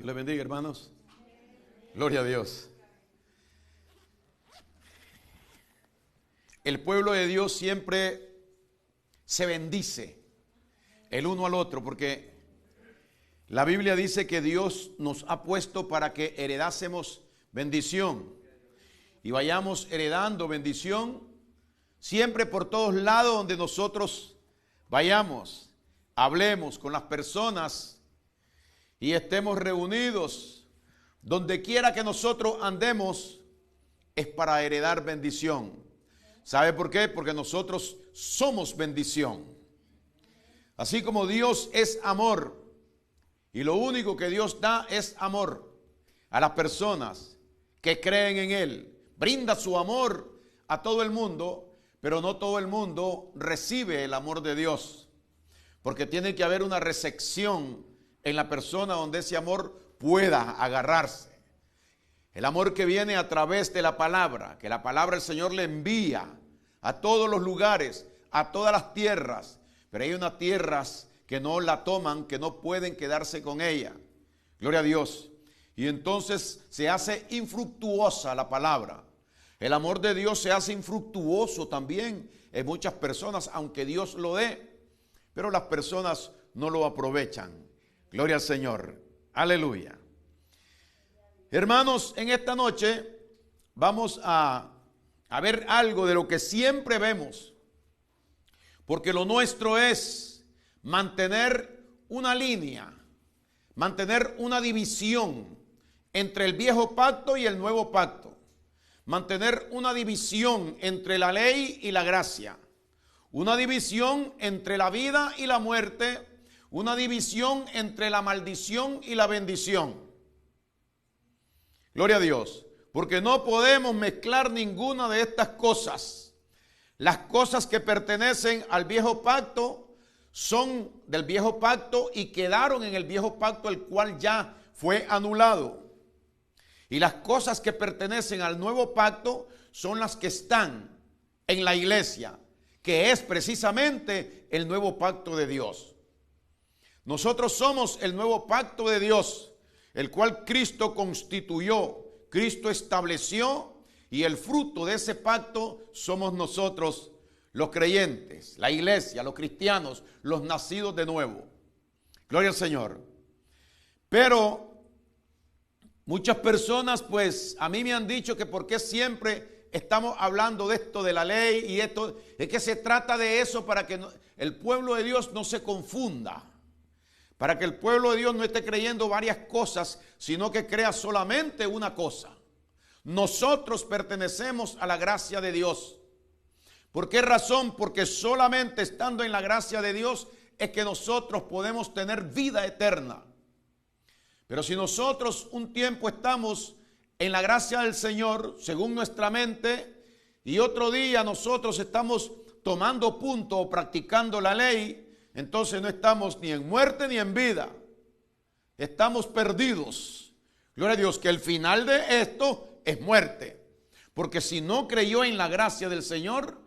Dios les bendiga, hermanos. Gloria a Dios. El pueblo de Dios siempre se bendice el uno al otro, porque la Biblia dice que Dios nos ha puesto para que heredásemos bendición y vayamos heredando bendición siempre por todos lados donde nosotros vayamos, hablemos con las personas y estemos reunidos. Donde quiera que nosotros andemos es para heredar bendición. ¿Sabe por qué? Porque nosotros somos bendición. Así como Dios es amor y lo único que Dios da es amor a las personas que creen en Él. Brinda su amor a todo el mundo, pero no todo el mundo recibe el amor de Dios. Porque tiene que haber una recepción en la persona donde ese amor pueda agarrarse. El amor que viene a través de la palabra, que la palabra el Señor le envía a todos los lugares, a todas las tierras, pero hay unas tierras que no la toman, que no pueden quedarse con ella. Gloria a Dios. Y entonces se hace infructuosa la palabra. El amor de Dios se hace infructuoso también en muchas personas, aunque Dios lo dé, pero las personas no lo aprovechan. Gloria al Señor. Aleluya. Hermanos, en esta noche vamos a ver algo de lo que siempre vemos, porque lo nuestro es mantener una línea, mantener una división entre el viejo pacto y el nuevo pacto, mantener una división entre la ley y la gracia, una división entre la vida y la muerte, una división entre la maldición y la bendición. Gloria a Dios, porque no podemos mezclar ninguna de estas cosas. Las cosas que pertenecen al viejo pacto son del viejo pacto y quedaron en el viejo pacto, el cual ya fue anulado. Y las cosas que pertenecen al nuevo pacto son las que están en la iglesia, que es precisamente el nuevo pacto de Dios. Nosotros somos el nuevo pacto de Dios, el cual Cristo constituyó, Cristo estableció, y el fruto de ese pacto somos nosotros, los creyentes, la iglesia, los cristianos, los nacidos de nuevo. Gloria al Señor. Pero muchas personas, pues, a mí me han dicho que por qué siempre estamos hablando de esto de la ley y esto, es que se trata de eso para que el pueblo de Dios no se confunda. Para que el pueblo de Dios no esté creyendo varias cosas, sino que crea solamente una cosa. Nosotros pertenecemos a la gracia de Dios. ¿Por qué razón? Porque solamente estando en la gracia de Dios es que nosotros podemos tener vida eterna. Pero si nosotros un tiempo estamos en la gracia del Señor, según nuestra mente, y otro día nosotros estamos tomando punto o practicando la ley, entonces no estamos ni en muerte ni en vida. Estamos perdidos. Gloria a Dios, que el final de esto es muerte. Porque si no creyó en la gracia del Señor,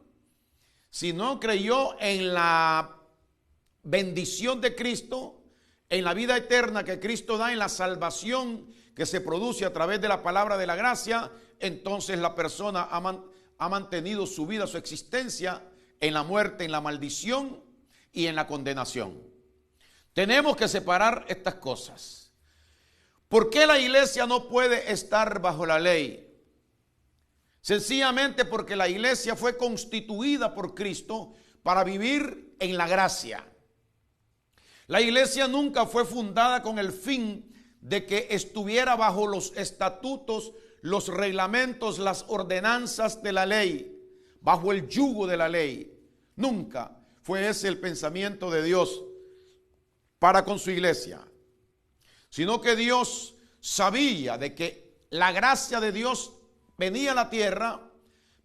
si no creyó en la bendición de Cristo, en la vida eterna que Cristo da, en la salvación que se produce a través de la palabra de la gracia, entonces la persona ha mantenido su vida, su existencia en la muerte, en la maldición y en la condenación. Tenemos que separar estas cosas. ¿Por qué la iglesia no puede estar bajo la ley? Sencillamente porque la iglesia fue constituida por Cristo para vivir en la gracia. La iglesia nunca fue fundada con el fin de que estuviera bajo los estatutos, los reglamentos, las ordenanzas de la ley, bajo el yugo de la ley. Nunca fue ese el pensamiento de Dios para con su iglesia, sino que Dios sabía de que la gracia de Dios venía a la tierra,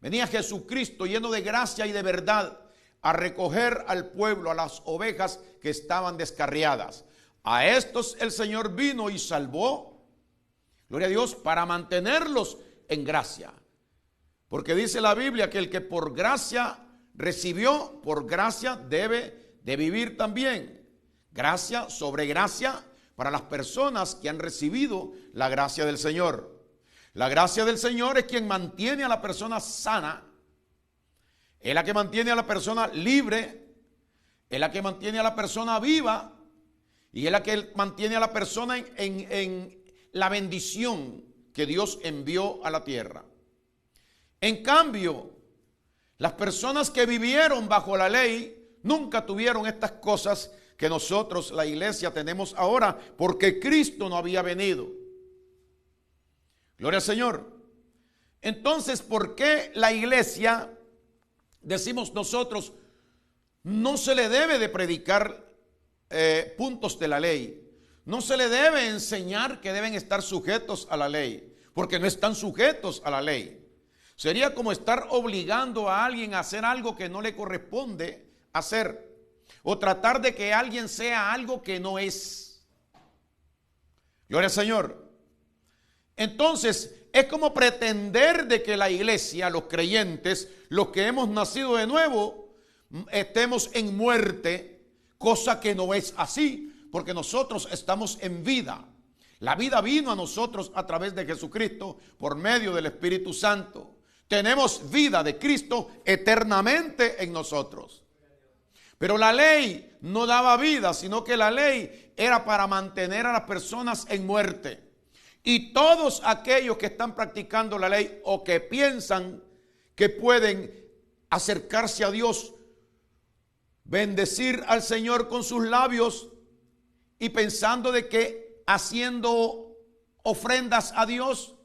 venía Jesucristo lleno de gracia y de verdad a recoger al pueblo, a las ovejas que estaban descarriadas. A estos el Señor vino y salvó, gloria a Dios, para mantenerlos en gracia. Porque dice la Biblia que el que por gracia recibió, por gracia debe de vivir también. Gracia sobre gracia, para las personas que han recibido la gracia del Señor. La gracia del Señor es quien mantiene a la persona sana, es la que mantiene a la persona libre, es la que mantiene a la persona viva y es la que mantiene a la persona en la bendición que Dios envió a la tierra. En cambio, las personas que vivieron bajo la ley nunca tuvieron estas cosas que nosotros, la iglesia, tenemos ahora, porque Cristo no había venido. Gloria al Señor. Entonces, ¿por qué la iglesia, decimos nosotros, no se le debe de predicar puntos de la ley? No se le debe enseñar que deben estar sujetos a la ley, porque no están sujetos a la ley. Sería como estar obligando a alguien a hacer algo que no le corresponde hacer, o tratar de que alguien sea algo que no es. Gloria al Señor. Entonces, es como pretender de que la iglesia, los creyentes, los que hemos nacido de nuevo, estemos en muerte, cosa que no es así, porque nosotros estamos en vida. La vida vino a nosotros a través de Jesucristo por medio del Espíritu Santo. Tenemos vida de Cristo eternamente en nosotros. Pero la ley no daba vida, sino que la ley era para mantener a las personas en muerte. Y todos aquellos que están practicando la ley o que piensan que pueden acercarse a Dios, bendecir al Señor con sus labios y pensando de que haciendo ofrendas a Dios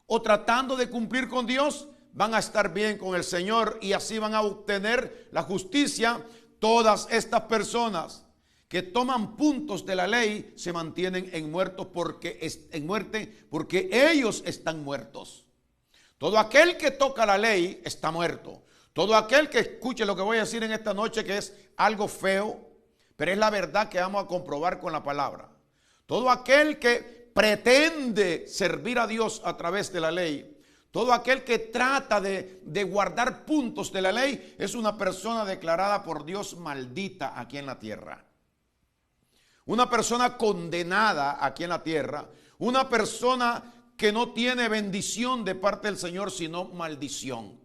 o tratando de cumplir con Dios, van a estar bien con el Señor y así van a obtener la justicia. Todas estas personas que toman puntos de la ley se mantienen en muerte porque ellos están muertos. Todo aquel que toca la ley está muerto. Todo aquel que escuche lo que voy a decir en esta noche, que es algo feo, pero es la verdad que vamos a comprobar con la palabra. Todo aquel que pretende servir a Dios a través de la ley, todo aquel que trata de guardar puntos de la ley, es una persona declarada por Dios maldita aquí en la tierra. Una persona condenada aquí en la tierra. Una persona que no tiene bendición de parte del Señor, sino maldición.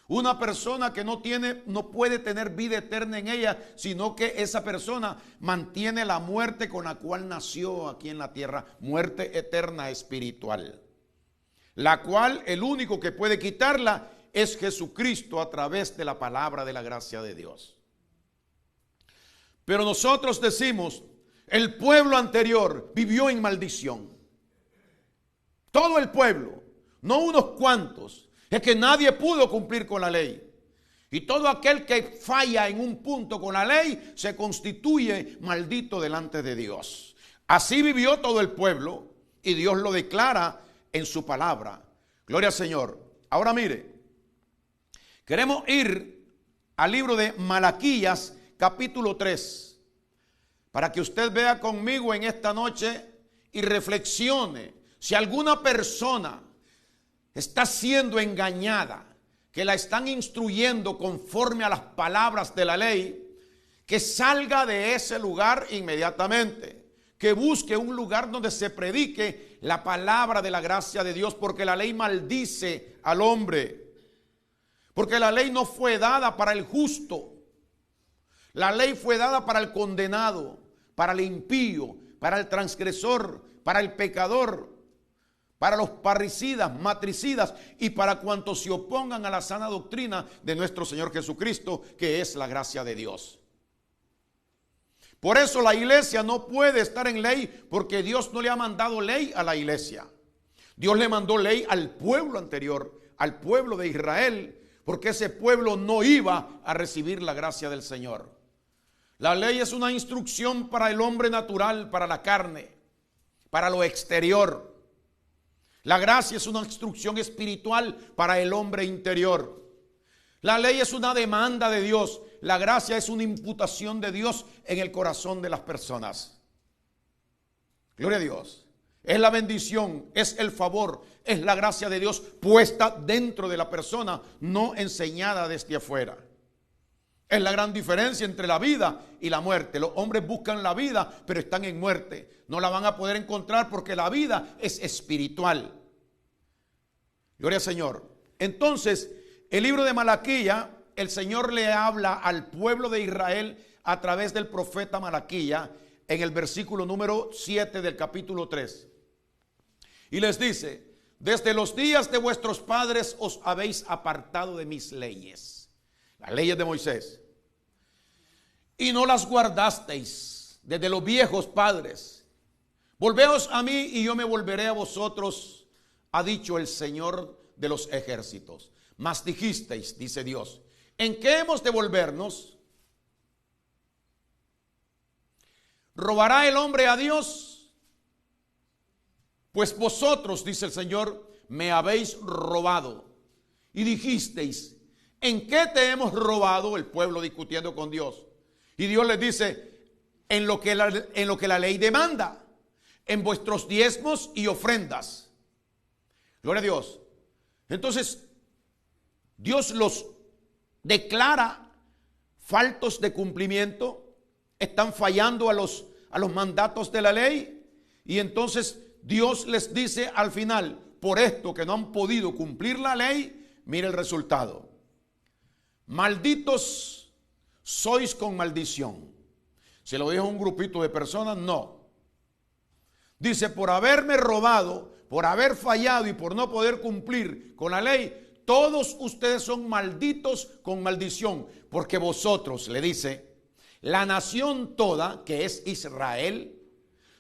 Una persona que no puede tener vida eterna en ella, sino que esa persona mantiene la muerte con la cual nació aquí en la tierra. Muerte eterna espiritual. La cual el único que puede quitarla es Jesucristo a través de la palabra de la gracia de Dios. Pero nosotros decimos, el pueblo anterior vivió en maldición. Todo el pueblo, no unos cuantos. Es que nadie pudo cumplir con la ley. Y todo aquel que falla en un punto con la ley se constituye maldito delante de Dios. Así vivió todo el pueblo y Dios lo declara en su palabra. Gloria al Señor. Ahora mire, queremos ir al libro de Malaquías capítulo 3 para que usted vea conmigo en esta noche y reflexione. Si alguna persona está siendo engañada, que la están instruyendo conforme a las palabras de la ley, que salga de ese lugar inmediatamente, que busque un lugar donde se predique la palabra de la gracia de Dios, porque la ley maldice al hombre, porque la ley no fue dada para el justo, la ley fue dada para el condenado, para el impío, para el transgresor, para el pecador, para los parricidas, matricidas y para cuantos se opongan a la sana doctrina de nuestro Señor Jesucristo, que es la gracia de Dios. Por eso la iglesia no puede estar en ley, porque Dios no le ha mandado ley a la iglesia. Dios le mandó ley al pueblo anterior, al pueblo de Israel, porque ese pueblo no iba a recibir la gracia del Señor. La ley es una instrucción para el hombre natural, para la carne, para lo exterior. La gracia es una instrucción espiritual para el hombre interior. La ley es una demanda de Dios. La gracia es una imputación de Dios en el corazón de las personas. Gloria a Dios. Es la bendición, es el favor, es la gracia de Dios puesta dentro de la persona, no enseñada desde afuera. Es la gran diferencia entre la vida y la muerte. Los hombres buscan la vida, pero están en muerte. No la van a poder encontrar porque la vida es espiritual. Gloria al Señor. Entonces, el libro de Malaquía, el Señor le habla al pueblo de Israel a través del profeta Malaquía en el versículo número 7 del capítulo 3. Y les dice: desde los días de vuestros padres os habéis apartado de mis leyes, las leyes de Moisés, y no las guardasteis desde los viejos padres. Volveos a mí y yo me volveré a vosotros, ha dicho el Señor de los ejércitos. Mas dijisteis, dice Dios, ¿en qué hemos de volvernos? ¿Robará el hombre a Dios? Pues vosotros, dice el Señor, me habéis robado. Y dijisteis, ¿en qué te hemos robado? El pueblo discutiendo con Dios. Y Dios les dice, en lo que la ley demanda, en vuestros diezmos y ofrendas. Gloria a Dios. Entonces, Dios los declara faltos de cumplimiento, están fallando a los mandatos de la ley, y entonces Dios les dice al final, por esto que no han podido cumplir la ley, mire el resultado. Malditos sois con maldición. ¿Se lo dijo a un grupito de personas? No. Dice, por haberme robado, por haber fallado y por no poder cumplir con la ley, todos ustedes son malditos con maldición, porque vosotros, le dice, la nación toda, que es Israel,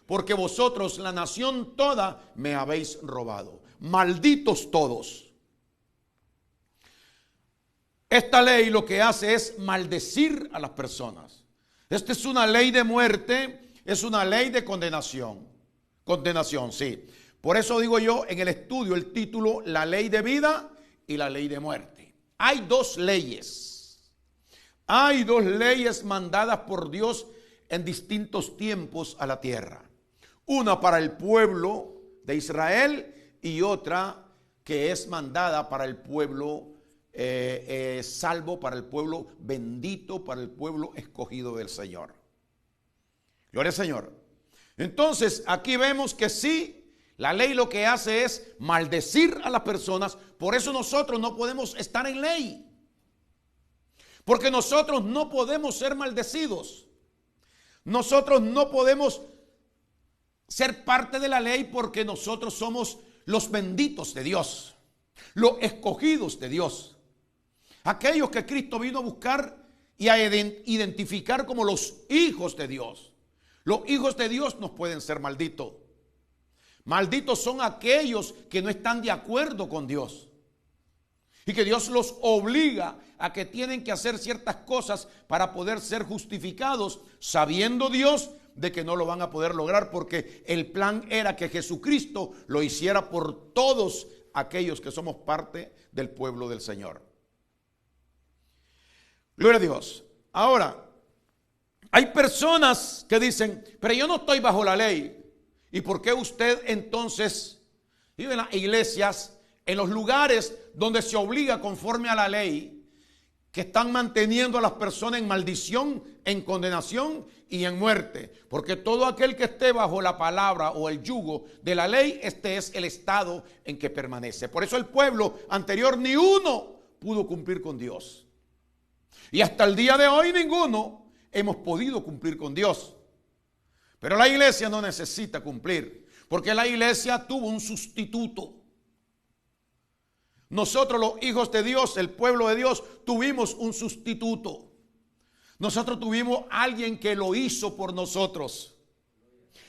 porque vosotros, la nación toda, me habéis robado. Malditos todos. Esta ley lo que hace es maldecir a las personas. Esta es una ley de muerte, es una ley de condenación. Condenación, sí. Por eso digo yo en el estudio el título, la ley de vida y la ley de muerte. Hay dos leyes. Hay dos leyes mandadas por Dios en distintos tiempos a la tierra. Una para el pueblo de Israel y otra que es mandada para el pueblo salvo, para el pueblo bendito, para el pueblo escogido del Señor. Gloria al Señor. Entonces aquí vemos que sí, la ley lo que hace es maldecir a las personas. Por eso nosotros no podemos estar en ley, porque nosotros no podemos ser maldecidos. Nosotros no podemos ser parte de la ley porque nosotros somos los benditos de Dios, los escogidos de Dios, aquellos que Cristo vino a buscar y a identificar como los hijos de Dios. Los hijos de Dios no pueden ser malditos. Malditos son aquellos que no están de acuerdo con Dios y que Dios los obliga a que tienen que hacer ciertas cosas para poder ser justificados, sabiendo Dios de que no lo van a poder lograr, porque el plan era que Jesucristo lo hiciera por todos aquellos que somos parte del pueblo del Señor. Gloria a Dios. Ahora, hay personas que dicen, pero yo no estoy bajo la ley. ¿Y por qué usted entonces vive en las iglesias, en los lugares donde se obliga conforme a la ley, que están manteniendo a las personas en maldición, en condenación y en muerte? Porque todo aquel que esté bajo la palabra o el yugo de la ley, este es el estado en que permanece. Por eso el pueblo anterior, ni uno pudo cumplir con Dios. Y hasta el día de hoy ninguno hemos podido cumplir con Dios. Pero la iglesia no necesita cumplir, porque la iglesia tuvo un sustituto. Nosotros los hijos de Dios, el pueblo de Dios, tuvimos un sustituto. Nosotros tuvimos alguien que lo hizo por nosotros.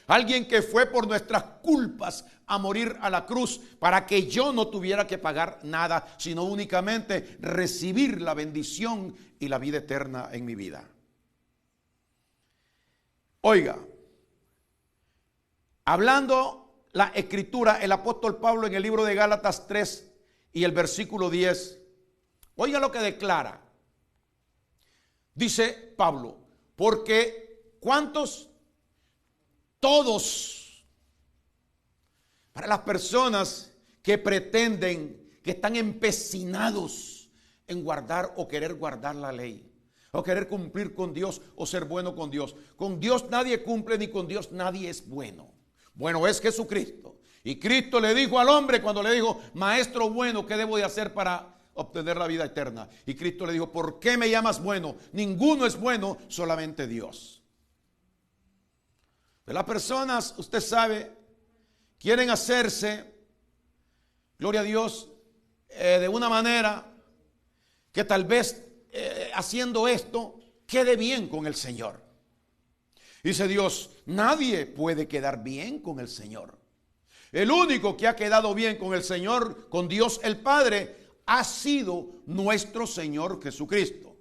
Alguien que fue por nuestras culpas a morir a la cruz para que yo no tuviera que pagar nada, sino únicamente recibir la bendición y la vida eterna en mi vida. Oiga, hablando la escritura, el apóstol Pablo en el libro de Gálatas 3 y el versículo 10, oiga lo que declara. Dice Pablo, porque ¿cuántos? Todos. Para las personas que pretenden, que están empecinados en guardar o querer guardar la ley. o querer cumplir con Dios o ser bueno con Dios. Con Dios nadie cumple ni con Dios nadie es bueno. Bueno es Jesucristo. Y Cristo le dijo al hombre cuando le dijo, maestro bueno, ¿qué debo de hacer para obtener la vida eterna? Y Cristo le dijo, ¿por qué me llamas bueno? Ninguno es bueno, solamente Dios. De las personas, usted sabe, quieren hacerse, gloria a Dios, de una manera que tal vez haciendo esto quede bien con el Señor. Dice Dios, nadie puede quedar bien con el Señor. El único que ha quedado bien con el Señor, con Dios el Padre, ha sido nuestro Señor Jesucristo.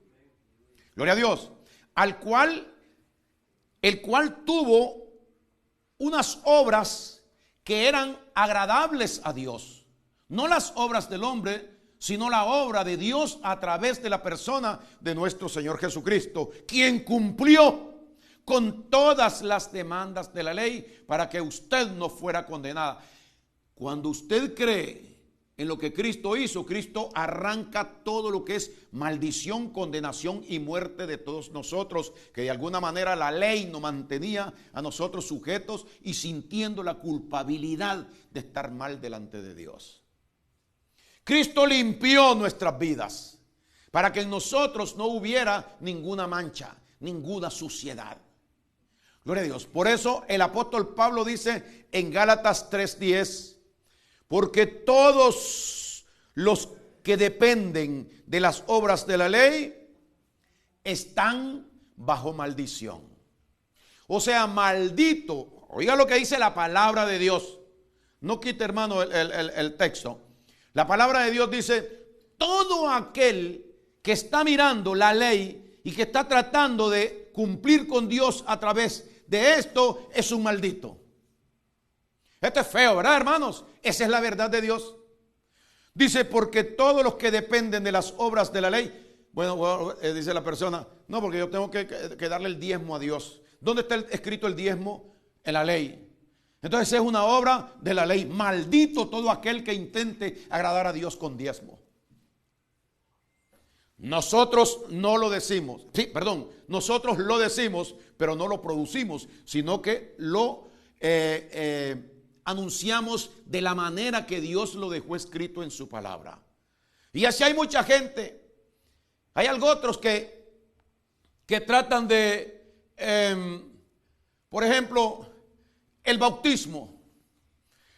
Gloria a Dios. El cual tuvo unas obras que eran agradables a Dios. No las obras del hombre, sino la obra de Dios a través de la persona de nuestro Señor Jesucristo, quien cumplió con todas las demandas de la ley para que usted no fuera condenada. Cuando usted cree en lo que Cristo hizo, Cristo arranca todo lo que es maldición, condenación y muerte de todos nosotros, que de alguna manera la ley nos mantenía a nosotros sujetos y sintiendo la culpabilidad de estar mal delante de Dios. Cristo limpió nuestras vidas para que en nosotros no hubiera ninguna mancha, ninguna suciedad. Gloria a Dios. Por eso el apóstol Pablo dice en Gálatas 3:10, porque todos los que dependen de las obras de la ley están bajo maldición. O sea, maldito. Oiga lo que dice la palabra de Dios. No quite, hermano, el texto. La palabra de Dios dice, todo aquel que está mirando la ley y que está tratando de cumplir con Dios a través de esto es un maldito. Esto es feo, ¿verdad, hermanos? Esa es la verdad de Dios. Dice, porque todos los que dependen de las obras de la ley, bueno, dice la persona, no, porque yo tengo que darle el diezmo a Dios. ¿Dónde está escrito el diezmo? En la ley. Entonces es una obra de la ley. Maldito todo aquel que intente agradar a Dios con diezmo. Nosotros no lo decimos. Sí, perdón. Nosotros lo decimos, pero no lo producimos, sino que lo anunciamos de la manera que Dios lo dejó escrito en su palabra. Y así hay mucha gente. Hay algo otros que tratan de, por ejemplo, el bautismo.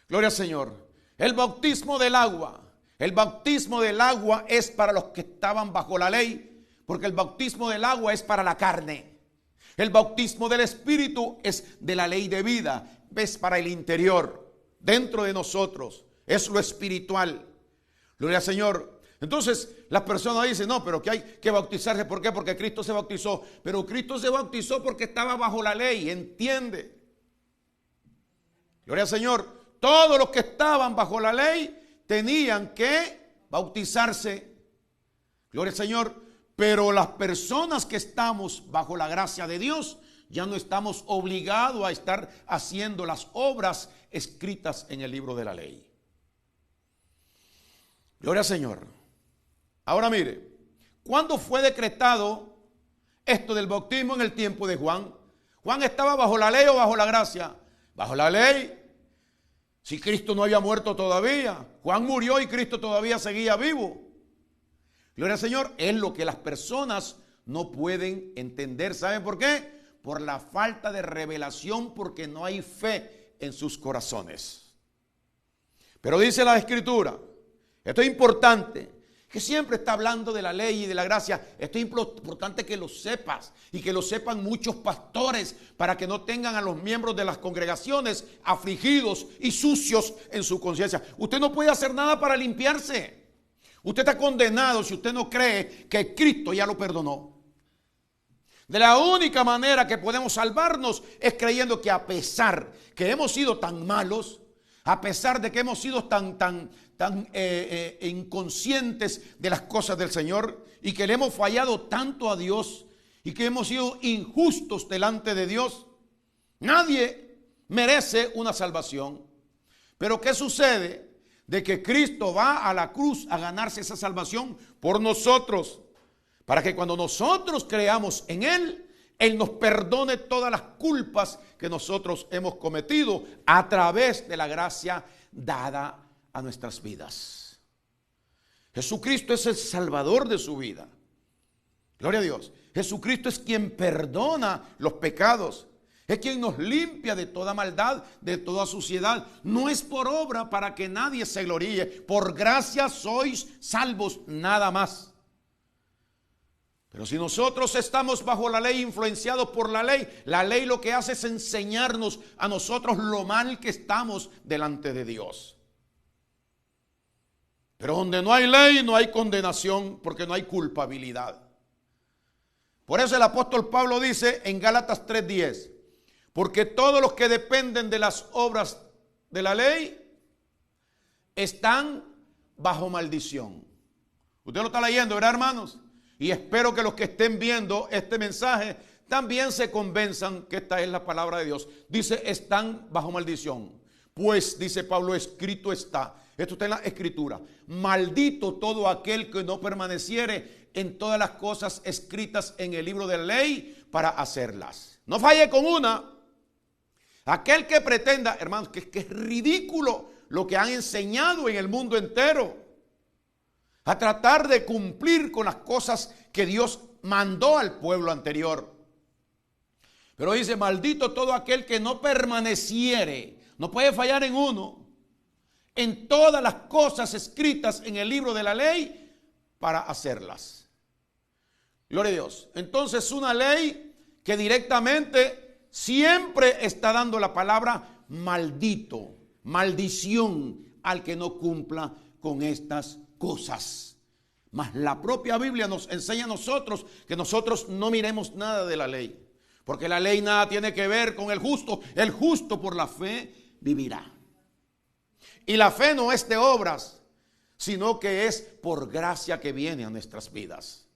Gloria al Señor. El bautismo del agua. El bautismo del agua es para los que estaban bajo la ley, porque el bautismo del agua es para la carne. El bautismo del Espíritu es de la ley de vida, es para el interior, dentro de nosotros, es lo espiritual. Gloria al Señor. Entonces las personas dicen, no, pero que hay que bautizarse. ¿Por qué? Porque Cristo se bautizó. Pero Cristo se bautizó porque estaba bajo la ley, ¿entiende? Gloria al Señor. Todos los que estaban bajo la ley tenían que bautizarse. Gloria al Señor. Pero las personas que estamos bajo la gracia de Dios, ya no estamos obligados a estar haciendo las obras escritas en el libro de la ley. Gloria al Señor. Ahora mire, ¿cuándo fue decretado esto del bautismo? En el tiempo de Juan. Juan estaba bajo la ley o bajo la gracia. Bajo la ley. Si Cristo no había muerto todavía. Juan murió y Cristo todavía seguía vivo. Gloria al Señor. Es lo que las personas no pueden entender. ¿Saben por qué? Por la falta de revelación, porque no hay fe en sus corazones. Pero dice la Escritura, esto es importante, que siempre está hablando de la ley y de la gracia. Esto es importante que lo sepas y que lo sepan muchos pastores para que no tengan a los miembros de las congregaciones afligidos y sucios en su conciencia. Usted no puede hacer nada para limpiarse. Usted está condenado si usted no cree que Cristo ya lo perdonó. De la única manera que podemos salvarnos es creyendo que a pesar que hemos sido tan malos, a pesar de que hemos sido tan inconscientes de las cosas del Señor y que le hemos fallado tanto a Dios y que hemos sido injustos delante de Dios, nadie merece una salvación. Pero ¿qué sucede? De que Cristo va a la cruz a ganarse esa salvación por nosotros. para que cuando nosotros creamos en Él, Él nos perdone todas las culpas que nosotros hemos cometido a través de la gracia dada a nuestras vidas. Jesucristo es el Salvador de su vida. Gloria a Dios. Jesucristo es quien perdona los pecados. Es quien nos limpia de toda maldad, de toda suciedad. No es por obra para que nadie se gloríe. Por gracia sois salvos, nada más. Pero si nosotros estamos bajo la ley, influenciados por la ley lo que hace es enseñarnos a nosotros lo mal que estamos delante de Dios. Pero donde no hay ley, no hay condenación, porque no hay culpabilidad. Por eso el apóstol Pablo dice en Gálatas 3:10, porque todos los que dependen de las obras de la ley están bajo maldición. Usted lo está leyendo, ¿verdad, hermanos? Y espero que los que estén viendo este mensaje también se convenzan que esta es la palabra de Dios. Dice, están bajo maldición. Pues, dice Pablo, escrito está. Esto está en la escritura. Maldito todo aquel que no permaneciere en todas las cosas escritas en el libro de la ley para hacerlas. No falle con una. Aquel que pretenda, hermanos, que es ridículo lo que han enseñado en el mundo entero. A tratar de cumplir con las cosas que Dios mandó al pueblo anterior. Pero dice, maldito todo aquel que no permaneciere, no puede fallar en uno, en todas las cosas escritas en el libro de la ley para hacerlas. Gloria a Dios. Entonces una ley que directamente siempre está dando la palabra maldito, maldición al que no cumpla con estas cosas. Mas la propia Biblia nos enseña a nosotros que nosotros no miremos nada de la ley, porque la ley nada tiene que ver con el justo. El justo por la fe vivirá. Y la fe no es de obras, sino que es por gracia que viene a nuestras vidas.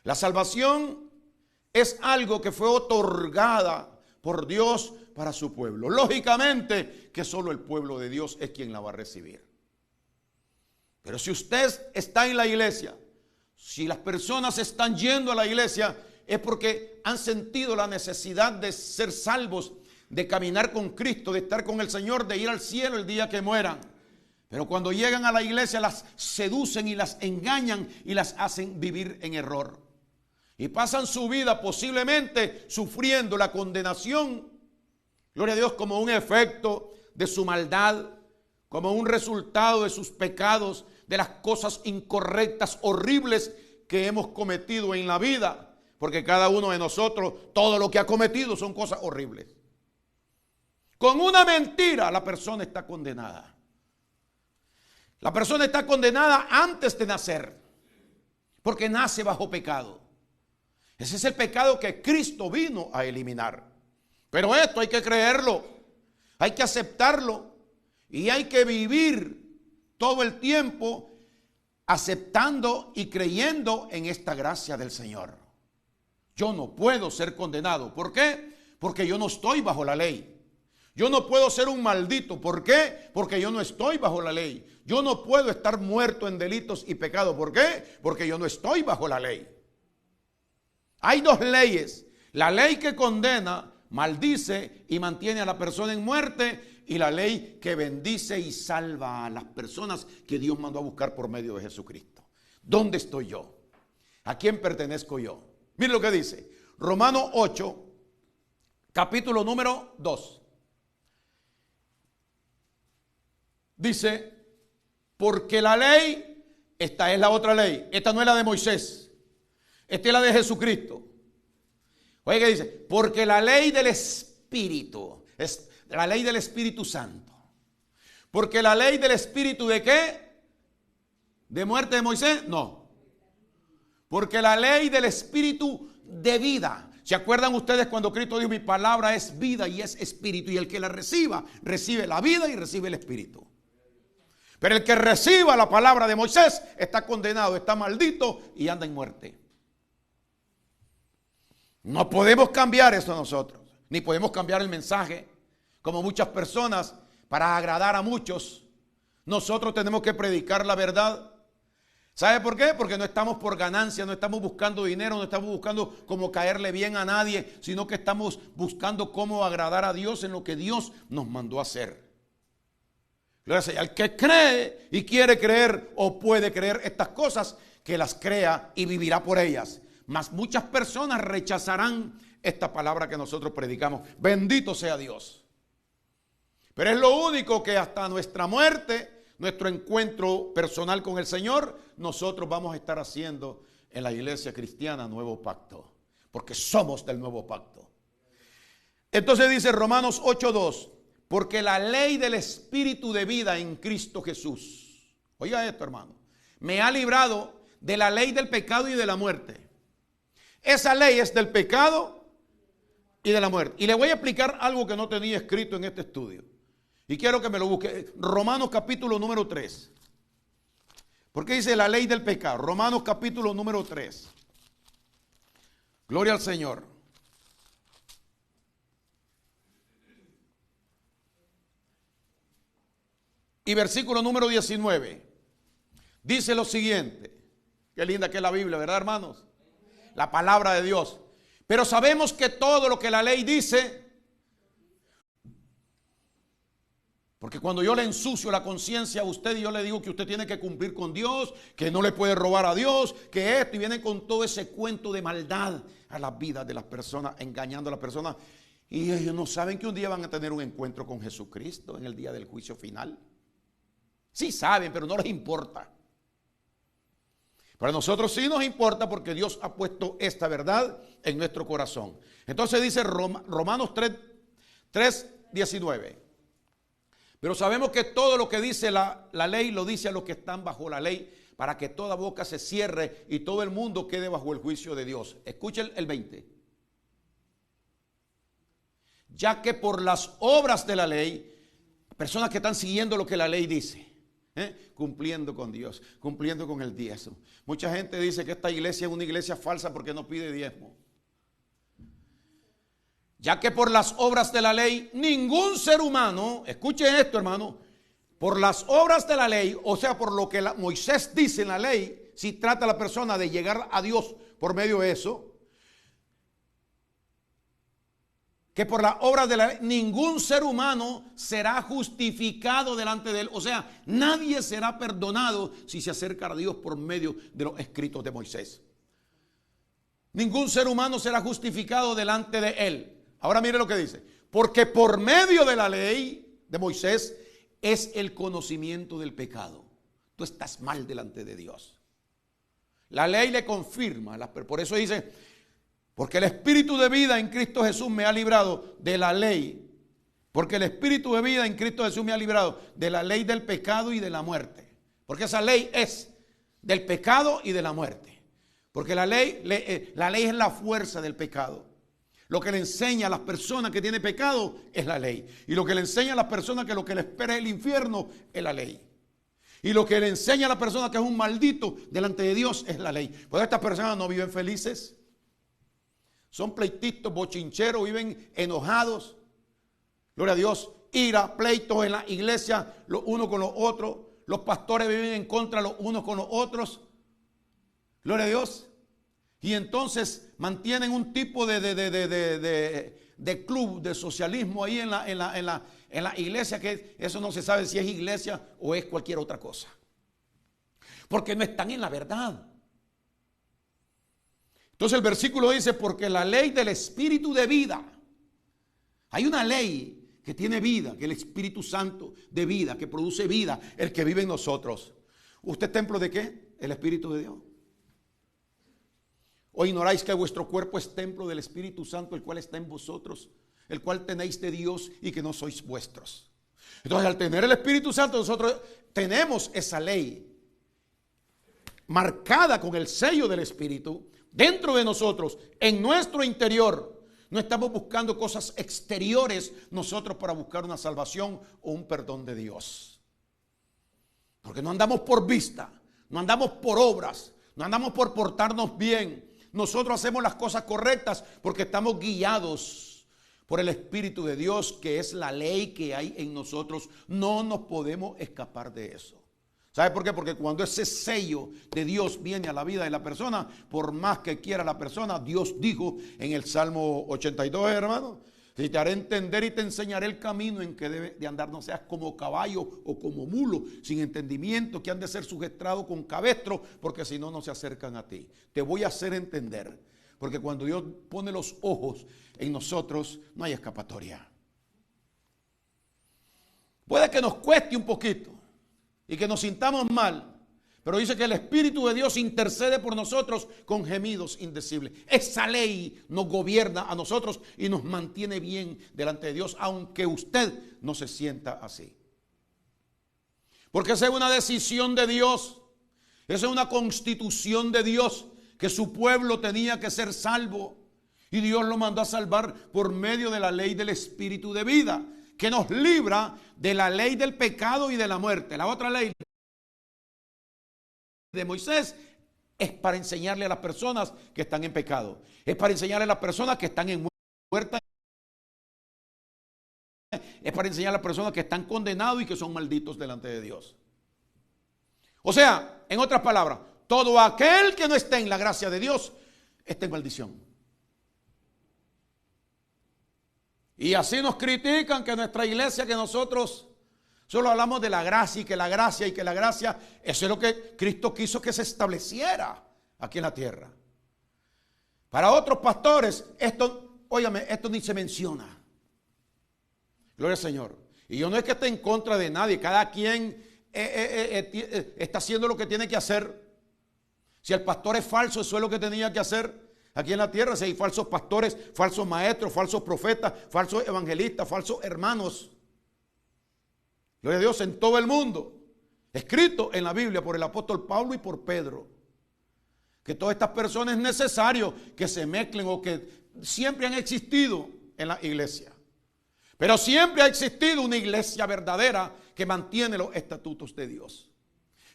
La salvación es algo que fue otorgada por Dios para su pueblo. Lógicamente que solo el pueblo de Dios es quien la va a recibir. Pero si usted está en la iglesia, si las personas están yendo a la iglesia, es porque han sentido la necesidad de ser salvos, de caminar con Cristo, de estar con el Señor, de ir al cielo el día que mueran. Pero cuando llegan a la iglesia las seducen y las engañan y las hacen vivir en error. Y pasan su vida posiblemente sufriendo la condenación, gloria a Dios, como un efecto de su maldad, como un resultado de sus pecados, de las cosas incorrectas, horribles que hemos cometido en la vida. Porque cada uno de nosotros, todo lo que ha cometido son cosas horribles. Con una mentira la persona está condenada. La persona está condenada antes de nacer, porque nace bajo pecado. Ese es el pecado que Cristo vino a eliminar. Pero esto hay que creerlo, hay que aceptarlo y hay que vivir todo el tiempo aceptando y creyendo en esta gracia del Señor. Yo no puedo ser condenado. ¿Por qué? Porque yo no estoy bajo la ley. Yo no puedo ser un maldito. ¿Por qué? Porque yo no estoy bajo la ley. Yo no puedo estar muerto en delitos y pecados. ¿Por qué? Porque yo no estoy bajo la ley. Hay dos leyes. La ley que condena, maldice y mantiene a la persona en muerte, y la ley que bendice y salva a las personas que Dios mandó a buscar por medio de Jesucristo. ¿Dónde estoy yo? ¿A quién pertenezco yo? Mire lo que dice Romanos 8, capítulo número 2. Dice, porque la ley, esta es la otra ley, esta no es la de Moisés, esta es la de Jesucristo. Oye, ¿qué dice? Porque la ley del Espíritu, es la ley del Espíritu Santo. Porque la ley del Espíritu, ¿de qué? ¿De muerte de Moisés? No. Porque la ley del Espíritu de vida. ¿Se acuerdan ustedes cuando Cristo dijo, mi palabra es vida y es espíritu? Y el que la reciba, recibe la vida y recibe el espíritu. Pero el que reciba la palabra de Moisés está condenado, está maldito y anda en muerte. No podemos cambiar eso nosotros, ni podemos cambiar el mensaje, como muchas personas, para agradar a muchos. Nosotros tenemos que predicar la verdad. ¿Sabe por qué? Porque no estamos por ganancia, no estamos buscando dinero, no estamos buscando cómo caerle bien a nadie, sino que estamos buscando cómo agradar a Dios en lo que Dios nos mandó a hacer. Gloria al que cree y quiere creer o puede creer estas cosas, que las crea y vivirá por ellas. Mas muchas personas rechazarán esta palabra que nosotros predicamos. Bendito sea Dios. Pero es lo único que hasta nuestra muerte, nuestro encuentro personal con el Señor, nosotros vamos a estar haciendo en la iglesia cristiana Nuevo Pacto, porque somos del Nuevo Pacto. Entonces dice Romanos 8:2, porque la ley del Espíritu de vida en Cristo Jesús, oiga esto, hermano, me ha librado de la ley del pecado y de la muerte. Esa ley es del pecado y de la muerte. Y le voy a explicar algo que no tenía escrito en este estudio. Y quiero que me lo busque. Romanos capítulo número 3. ¿Por qué dice la ley del pecado? Romanos capítulo número 3. Gloria al Señor. Y versículo número 19. Dice lo siguiente. Qué linda que es la Biblia, ¿verdad, hermanos? La palabra de Dios. Pero sabemos que todo lo que la ley dice, porque cuando yo le ensucio la conciencia a usted y yo le digo que usted tiene que cumplir con Dios, que no le puede robar a Dios, que esto, y vienen con todo ese cuento de maldad a las vidas de las personas, engañando a las personas, y ellos no saben que un día van a tener un encuentro con Jesucristo en el día del juicio final. Sí saben, pero no les importa. Para nosotros sí nos importa porque Dios ha puesto esta verdad en nuestro corazón. Entonces dice Romanos 3:19. Pero sabemos que todo lo que dice la ley lo dice a los que están bajo la ley, para que toda boca se cierre y todo el mundo quede bajo el juicio de Dios. Escuchen el 20. Ya que por las obras de la ley, personas que están siguiendo lo que la ley dice, cumpliendo con Dios, cumpliendo con el diezmo. Mucha gente dice que esta iglesia es una iglesia falsa porque no pide diezmo. Ya que por las obras de la ley, ningún ser humano, escuche esto, hermano, por las obras de la ley, o sea, por lo que Moisés dice en la ley, si trata a la persona de llegar a Dios por medio de eso, que por las obras de la ley, ningún ser humano será justificado delante de él. O sea, nadie será perdonado si se acerca a Dios por medio de los escritos de Moisés. Ningún ser humano será justificado delante de él. Ahora mire lo que dice. Porque por medio de la ley de Moisés es el conocimiento del pecado. Tú estás mal delante de Dios. La ley le confirma. Por eso dice, porque el Espíritu de vida en Cristo Jesús me ha librado de la ley. Porque el Espíritu de vida en Cristo Jesús me ha librado de la ley del pecado y de la muerte. Porque esa ley es del pecado y de la muerte. Porque la ley es la fuerza del pecado. Lo que le enseña a las personas que tienen pecado es la ley. Y lo que le enseña a las personas que lo que le espera es el infierno es la ley. Y lo que le enseña a las personas que es un maldito delante de Dios es la ley. Pues estas personas no viven felices. Son pleitistas, bochincheros, viven enojados. Gloria a Dios. Ira, pleitos en la iglesia, los unos con los otros. Los pastores viven en contra los unos con los otros. Gloria a Dios. Y entonces mantienen un tipo de club, de socialismo ahí en la iglesia, que eso no se sabe si es iglesia o es cualquier otra cosa. Porque no están en la verdad. Entonces el versículo dice, porque la ley del Espíritu de vida, hay una ley que tiene vida, que es el Espíritu Santo de vida, que produce vida, el que vive en nosotros. ¿Usted es templo de qué? El Espíritu de Dios. ¿O ignoráis que vuestro cuerpo es templo del Espíritu Santo, el cual está en vosotros, el cual tenéis de Dios y que no sois vuestros? Entonces, al tener el Espíritu Santo, nosotros tenemos esa ley marcada con el sello del Espíritu dentro de nosotros, en nuestro interior. No estamos buscando cosas exteriores nosotros para buscar una salvación o un perdón de Dios. Porque no andamos por vista, no andamos por obras, no andamos por portarnos bien. Nosotros hacemos las cosas correctas porque estamos guiados por el Espíritu de Dios, que es la ley que hay en nosotros. No nos podemos escapar de eso. ¿Sabe por qué? Porque cuando ese sello de Dios viene a la vida de la persona, por más que quiera la persona, Dios dijo en el Salmo 82, hermano, si te haré entender y te enseñaré el camino en que debe de andar, no seas como caballo o como mulo, sin entendimiento, que han de ser sujetrados con cabestro, porque si no, no se acercan a ti. Te voy a hacer entender, porque cuando Dios pone los ojos en nosotros, no hay escapatoria. Puede que nos cueste un poquito y que nos sintamos mal, pero dice que el Espíritu de Dios intercede por nosotros con gemidos indecibles. Esa ley nos gobierna a nosotros y nos mantiene bien delante de Dios, aunque usted no se sienta así. Porque esa es una decisión de Dios, esa es una constitución de Dios, que su pueblo tenía que ser salvo. Y Dios lo mandó a salvar por medio de la ley del Espíritu de vida, que nos libra de la ley del pecado y de la muerte. La otra ley de Moisés es para enseñarle a las personas que están en pecado, es para enseñarle a las personas que están en muerte, es para enseñar a las personas que están condenados y que son malditos delante de Dios. O sea, en otras palabras, todo aquel que no esté en la gracia de Dios está en maldición. Y así nos critican que nuestra iglesia, que nosotros solo hablamos de la gracia y que la gracia, eso es lo que Cristo quiso que se estableciera aquí en la tierra. Para otros pastores, esto, óigame, esto ni se menciona. Gloria al Señor. Y yo no es que esté en contra de nadie, cada quien está haciendo lo que tiene que hacer. Si el pastor es falso, eso es lo que tenía que hacer aquí en la tierra. Si hay falsos pastores, falsos maestros, falsos profetas, falsos evangelistas, falsos hermanos. Gloria a Dios, en todo el mundo. Escrito en la Biblia por el apóstol Pablo y por Pedro. Que todas estas personas es necesario que se mezclen o que siempre han existido en la iglesia. Pero siempre ha existido una iglesia verdadera que mantiene los estatutos de Dios.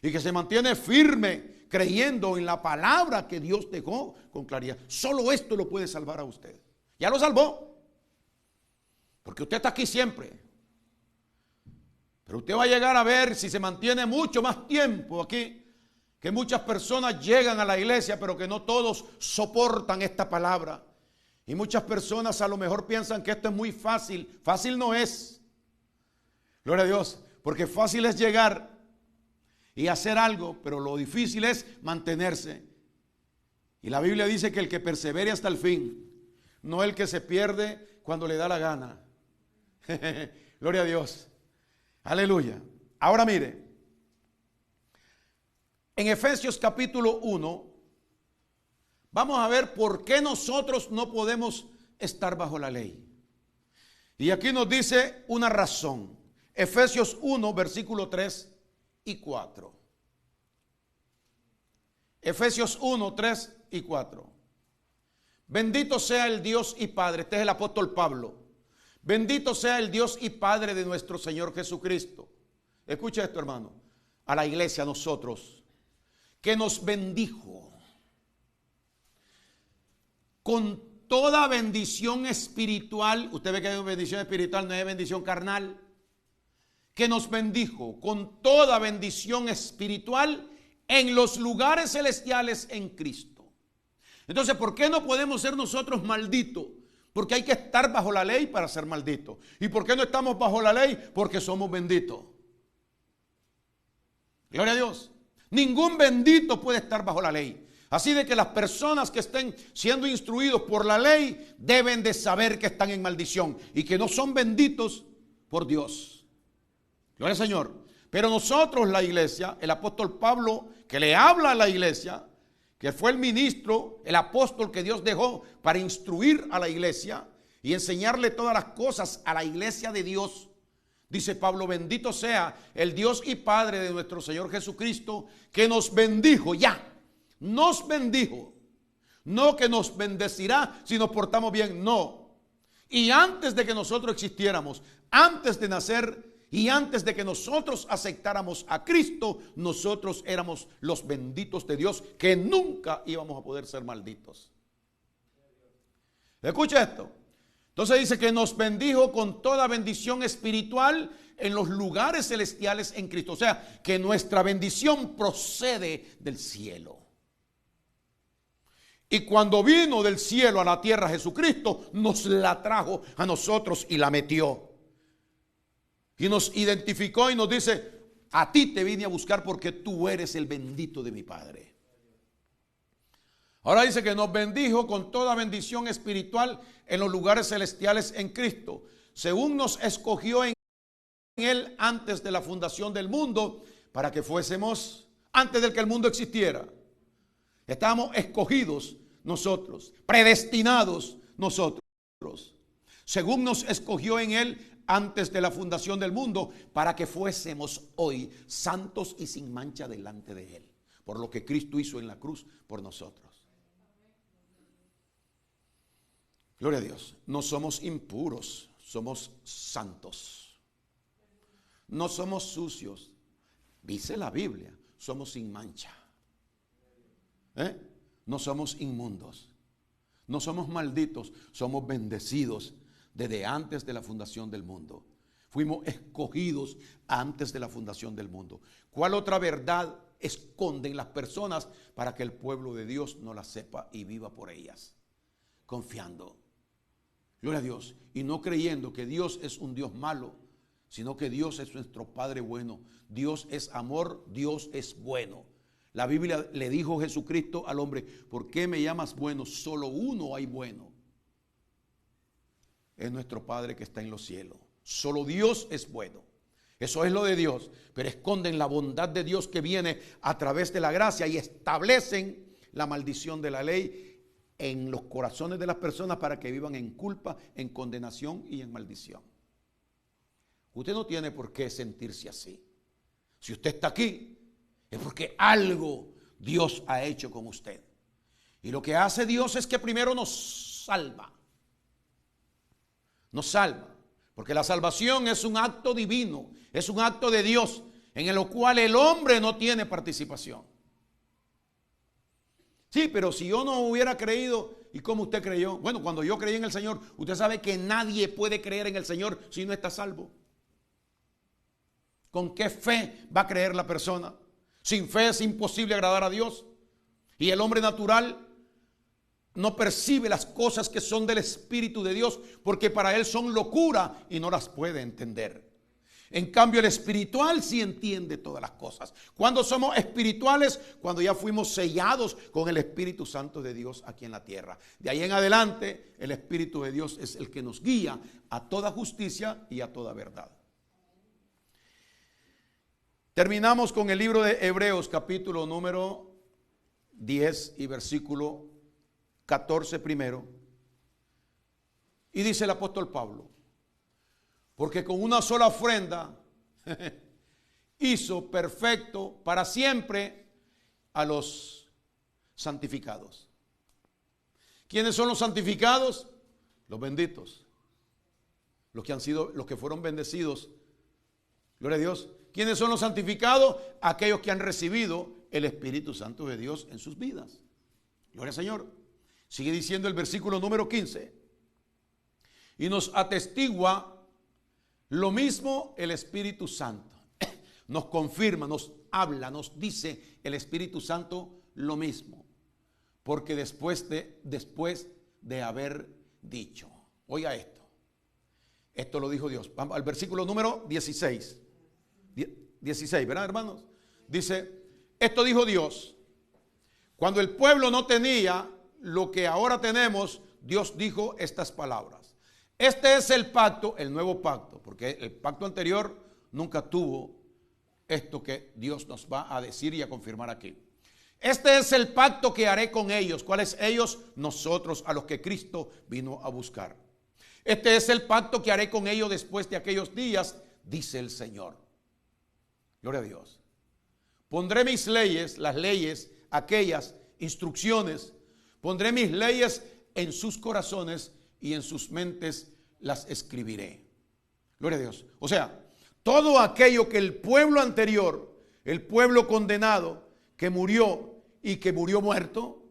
Y que se mantiene firme creyendo en la palabra que Dios dejó con claridad. Solo esto lo puede salvar a usted. Ya lo salvó. Porque usted está aquí siempre. Pero usted va a llegar a ver, si se mantiene mucho más tiempo aquí, que muchas personas llegan a la iglesia, pero que no todos soportan esta palabra. Y muchas personas a lo mejor piensan que esto es muy fácil. Fácil no es. Gloria a Dios. Porque fácil es llegar y hacer algo, pero lo difícil es mantenerse. Y la Biblia dice que el que persevere hasta el fin, no el que se pierde cuando le da la gana. Gloria a Dios. Aleluya. Ahora mire, en Efesios capítulo 1, vamos a ver por qué nosotros no podemos estar bajo la ley. Y aquí nos dice una razón. Efesios 1, versículo 3 y 4. Efesios 1, 3 y 4. Bendito sea el Dios y Padre. Este es el apóstol Pablo. Bendito sea el Dios y Padre de nuestro Señor Jesucristo. Escucha esto, hermano. A la iglesia, a nosotros, que nos bendijo con toda bendición espiritual. Usted ve que hay bendición espiritual, no hay bendición carnal. Que nos bendijo con toda bendición espiritual en los lugares celestiales en Cristo. Entonces, ¿por qué no podemos ser nosotros malditos? Porque hay que estar bajo la ley para ser malditos. ¿Y por qué no estamos bajo la ley? Porque somos benditos. Gloria a Dios. Ningún bendito puede estar bajo la ley. Así de que las personas que estén siendo instruidos por la ley deben de saber que están en maldición y que no son benditos por Dios. Gloria al Señor. Pero nosotros, la iglesia, el apóstol Pablo, que le habla a la iglesia, que fue el ministro, el apóstol que Dios dejó para instruir a la iglesia y enseñarle todas las cosas a la iglesia de Dios. Dice Pablo, bendito sea el Dios y Padre de nuestro Señor Jesucristo, que nos bendijo ya. Nos bendijo. No que nos bendecirá si nos portamos bien, no. Y antes de que nosotros existiéramos, antes de nacer y antes de que nosotros aceptáramos a Cristo, nosotros éramos los benditos de Dios, que nunca íbamos a poder ser malditos. Escucha esto. Entonces dice que nos bendijo con toda bendición espiritual en los lugares celestiales en Cristo. O sea, que nuestra bendición procede del cielo. Y cuando vino del cielo a la tierra Jesucristo, nos la trajo a nosotros y la metió. Y nos identificó y nos dice: a ti te vine a buscar porque tú eres el bendito de mi Padre. Ahora dice que nos bendijo con toda bendición espiritual en los lugares celestiales en Cristo, según nos escogió en Él antes de la fundación del mundo, para que fuésemos, antes de que el mundo existiera. Estábamos escogidos nosotros, predestinados nosotros, según nos escogió en Él antes de la fundación del mundo, para que fuésemos hoy santos y sin mancha delante de Él, por lo que Cristo hizo en la cruz por nosotros. Gloria a Dios. No somos impuros, somos santos. No somos sucios. Dice la Biblia, somos sin mancha. No somos inmundos. No somos malditos, somos bendecidos desde antes de la fundación del mundo. Fuimos escogidos antes de la fundación del mundo. ¿Cuál otra verdad esconden las personas para que el pueblo de Dios no la sepa y viva por ellas? Confiando. Gloria a Dios. Y no creyendo que Dios es un Dios malo, sino que Dios es nuestro Padre bueno. Dios es amor, Dios es bueno. La Biblia le dijo Jesucristo al hombre: ¿por qué me llamas bueno? Solo uno hay bueno. Es nuestro Padre que está en los cielos. Solo Dios es bueno. Eso es lo de Dios. Pero esconden la bondad de Dios que viene a través de la gracia y establecen la maldición de la ley en los corazones de las personas para que vivan en culpa, en condenación y en maldición. Usted no tiene por qué sentirse así. Si usted está aquí, es porque algo Dios ha hecho con usted. Y lo que hace Dios es que primero nos salva. Nos salva. Porque la salvación es un acto divino, es un acto de Dios, en el cual el hombre no tiene participación. Sí, pero si yo no hubiera creído, ¿y cómo usted creyó? Bueno, cuando yo creí en el Señor, usted sabe que nadie puede creer en el Señor si no está salvo. ¿Con qué fe va a creer la persona? Sin fe es imposible agradar a Dios. Y el hombre natural no percibe las cosas que son del Espíritu de Dios, porque para él son locura y no las puede entender. En cambio, el espiritual sí entiende todas las cosas. ¿Cuándo somos espirituales? Cuando ya fuimos sellados con el Espíritu Santo de Dios aquí en la tierra. De ahí en adelante, el Espíritu de Dios es el que nos guía a toda justicia y a toda verdad. Terminamos con el libro de Hebreos, capítulo número 10 y versículo 14 primero. Y dice el apóstol Pablo: porque con una sola ofrenda hizo perfecto para siempre a los santificados. ¿Quiénes son los santificados? Los benditos. Los que fueron bendecidos. Gloria a Dios. ¿Quiénes son los santificados? Aquellos que han recibido el Espíritu Santo de Dios en sus vidas. Gloria al Señor. Sigue diciendo el versículo número 15. Y nos atestigua lo mismo el Espíritu Santo. Nos confirma, nos habla, nos dice el Espíritu Santo lo mismo. Porque después de haber dicho. Oiga esto. Esto lo dijo Dios. Vamos al versículo número 16. 16, ¿verdad, hermanos? Dice: esto dijo Dios. Cuando el pueblo no tenía lo que ahora tenemos, Dios dijo estas palabras. Este es el pacto, el nuevo pacto, porque el pacto anterior nunca tuvo esto que Dios nos va a decir y a confirmar aquí. Este es el pacto que haré con ellos. ¿Cuáles ellos? Nosotros, a los que Cristo vino a buscar. Este es el pacto que haré con ellos después de aquellos días, dice el Señor. Gloria a Dios. Pondré mis leyes, las leyes, aquellas instrucciones, pondré mis leyes en sus corazones y en sus mentes las escribiré. Gloria a Dios. O sea, todo aquello que el pueblo anterior, el pueblo condenado, que murió y que murió muerto,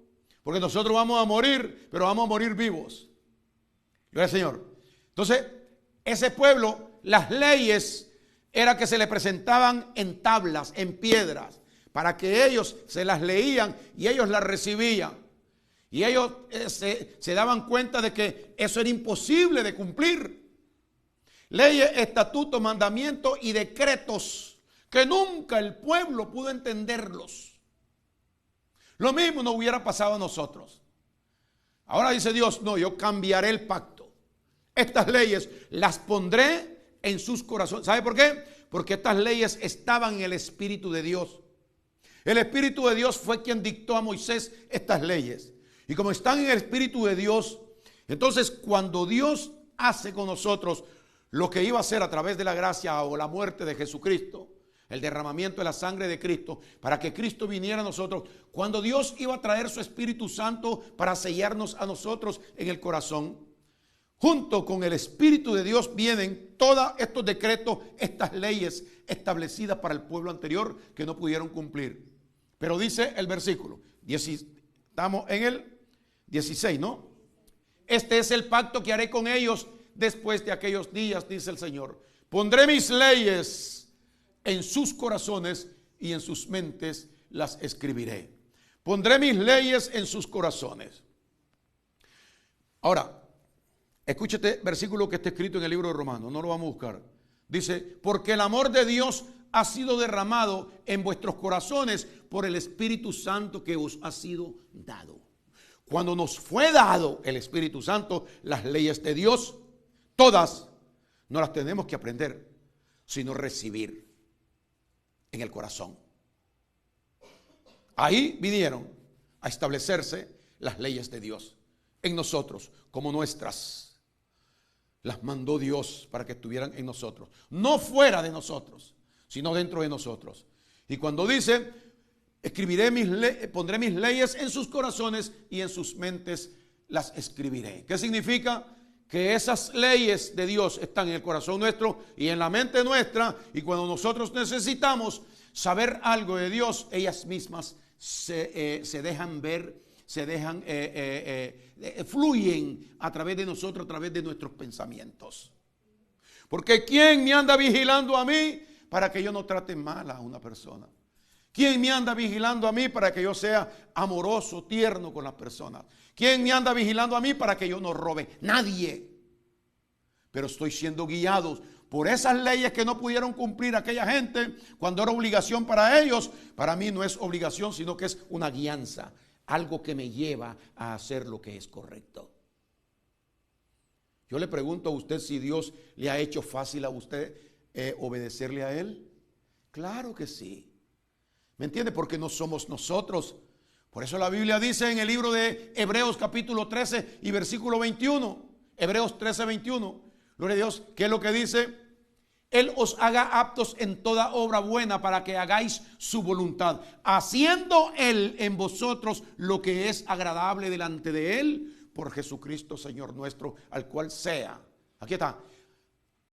porque nosotros vamos a morir, pero vamos a morir vivos. Gloria al Señor. Entonces, ese pueblo, las leyes era que se le presentaban en tablas, en piedras, para que ellos se las leían y ellos las recibían. Y ellos se daban cuenta de que eso era imposible de cumplir. Leyes, estatutos, mandamientos y decretos que nunca el pueblo pudo entenderlos. Lo mismo no hubiera pasado a nosotros. Ahora dice Dios, no, yo cambiaré el pacto. Estas leyes las pondré en sus corazones. ¿Sabe por qué? Porque estas leyes estaban en el Espíritu de Dios. El Espíritu de Dios fue quien dictó a Moisés estas leyes. Y como están en el Espíritu de Dios, entonces cuando Dios hace con nosotros lo que iba a hacer a través de la gracia o la muerte de Jesucristo, el derramamiento de la sangre de Cristo, para que Cristo viniera a nosotros, cuando Dios iba a traer su Espíritu Santo para sellarnos a nosotros en el corazón, junto con el Espíritu de Dios vienen todos estos decretos, estas leyes establecidas para el pueblo anterior que no pudieron cumplir. Pero dice el versículo, estamos en el 16, ¿no? Este es el pacto que haré con ellos después de aquellos días, dice el Señor. Pondré mis leyes en sus corazones y en sus mentes las escribiré. Pondré mis leyes en sus corazones. Ahora, escúchate versículo que está escrito en el libro de Romanos, no lo vamos a buscar. Dice, porque el amor de Dios ha sido derramado en vuestros corazones por el Espíritu Santo que os ha sido dado. Cuando nos fue dado el Espíritu Santo, las leyes de Dios, todas, no las tenemos que aprender, sino recibir en el corazón. Ahí vinieron a establecerse las leyes de Dios en nosotros como nuestras. Las mandó Dios para que estuvieran en nosotros, no fuera de nosotros, sino dentro de nosotros. Y cuando dice, pondré mis leyes en sus corazones y en sus mentes las escribiré. ¿Qué significa? Que esas leyes de Dios están en el corazón nuestro y en la mente nuestra, y cuando nosotros necesitamos saber algo de Dios, ellas mismas se dejan ver, fluyen a través de nosotros, a través de nuestros pensamientos. Porque ¿quién me anda vigilando a mí para que yo no trate mal a una persona? ¿Quién me anda vigilando a mí para que yo sea amoroso, tierno con las personas? ¿Quién me anda vigilando a mí para que yo no robe? Nadie. Pero estoy siendo guiado por esas leyes que no pudieron cumplir aquella gente cuando era obligación para ellos. Para mí no es obligación, sino que es una guianza, algo que me lleva a hacer lo que es correcto. Yo le pregunto a usted si Dios le ha hecho fácil a usted obedecerle a Él. Claro que sí. ¿Me entiende? Porque no somos nosotros. Por eso la Biblia dice en el libro de Hebreos capítulo 13 y versículo 21. Hebreos 13, 21. Gloria a Dios. ¿Qué es lo que dice? Él os haga aptos en toda obra buena para que hagáis su voluntad, haciendo Él en vosotros lo que es agradable delante de Él, por Jesucristo Señor nuestro, al cual sea. Aquí está.